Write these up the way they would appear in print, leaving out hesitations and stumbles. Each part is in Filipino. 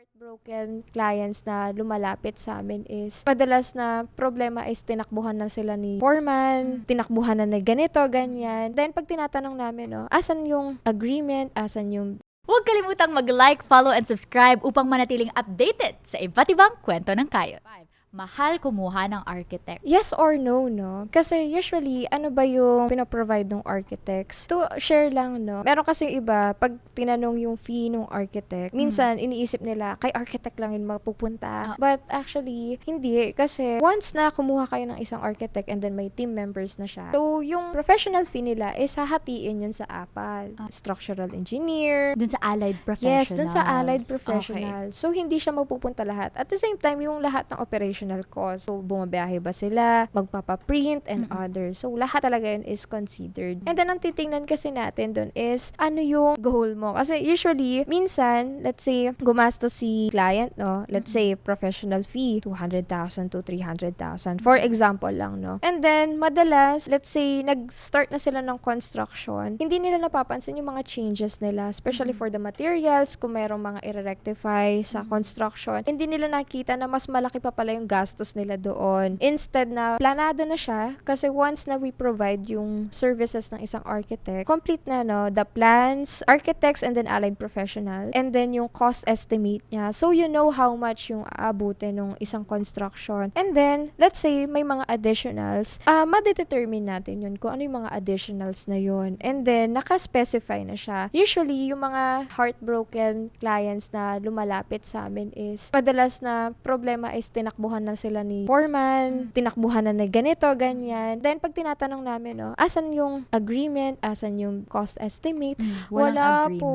Heartbroken clients na lumalapit sa amin is madalas na problema is tinakbuhan na sila ni foreman, tinakbuhan na ganito, ganyan. Then pag tinatanong namin, asan yung agreement, asan yung Huwag kalimutang mag-like, follow, and subscribe upang manatiling updated sa iba't ibang kwento ng Kayod. Mahal kumuha ng architect. yes or no, no? Kasi usually, ano ba yung pinoprovide ng architects? To share lang, no? Meron kasi iba, pag tinanong yung fee ng architect, minsan iniisip nila, kay architect lang yun mapupunta. But actually, hindi. Kasi once na kumuha kayo ng isang architect and then may team members na siya, so yung professional fee nila is hahatiin yun sa apat. Structural engineer, Dun sa allied professionals. yes, dun sa allied Okay. professional. So, hindi siya mapupunta lahat. At the same time, yung lahat ng operational cost. So, bumabiyahe ba sila, magpapaprint, and others. So, lahat talaga yun is considered. And then, ang titingnan kasi natin dun is, ano yung goal mo? Kasi usually, minsan, let's say, gumastos si client, no? Let's say, professional fee, 200,000 to 300,000. For example lang, no? And then, madalas, let's say, nag-start na sila ng construction, hindi nila napapansin yung mga changes nila, especially for the materials, kung mayroong mga i-rectify sa construction, hindi nila nakita na mas malaki pa pala yung gastos nila doon. Instead na planado na siya, kasi once na we provide yung services ng isang architect, complete na, no, the plans, architects, and then allied professional, and then yung cost estimate niya. So, you know how much yung aabutin ng isang construction. And then, let's say, may mga additionals, madedetermine natin yun kung ano yung mga additionals na yun. And then, naka-specify na siya. Usually, yung mga heartbroken clients na lumalapit sa amin is, madalas na problema is tinakbuhan na sila ni foreman, tinakbuhan na ganito, ganyan. Then, pag tinatanong namin, asan yung agreement, asan yung cost estimate, Walang wala agreement. po.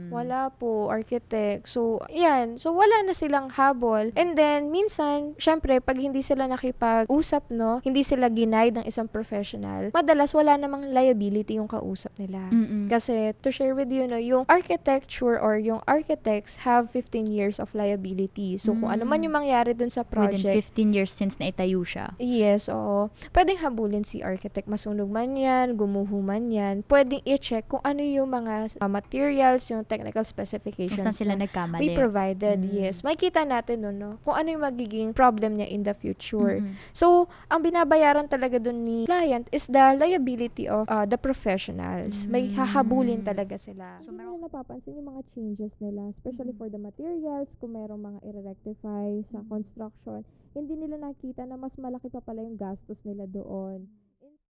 Wala po, architect. So, yan. So, wala na silang habol. And then, minsan, syempre, pag hindi sila nakipag-usap, no, hindi sila ginaid ng isang professional, madalas wala namang liability yung kausap nila. Kasi, to share with you, no, yung architecture or yung architects have 15 years of liability. So, kung ano man yung mangyari dun sa Within project, 15 years since naitayo siya. yes, oo. Pwedeng habulin si architect. Masunog man yan, gumuho man yan. Pwedeng i-check kung ano yung mga materials, yung technical Kung specifications saan sila na nagkamali. we provided. Yes. Makikita natin nun, no? Kung ano yung magiging problem niya in the future. So, ang binabayaran talaga dun ni client is the liability of the professionals. May hahabulin talaga sila. So, hindi nila napapansin yung mga changes nila, especially for the materials, kung mayroong mga i-rectify sa construction, hindi nila nakita na mas malaki pa pala yung gastos nila doon.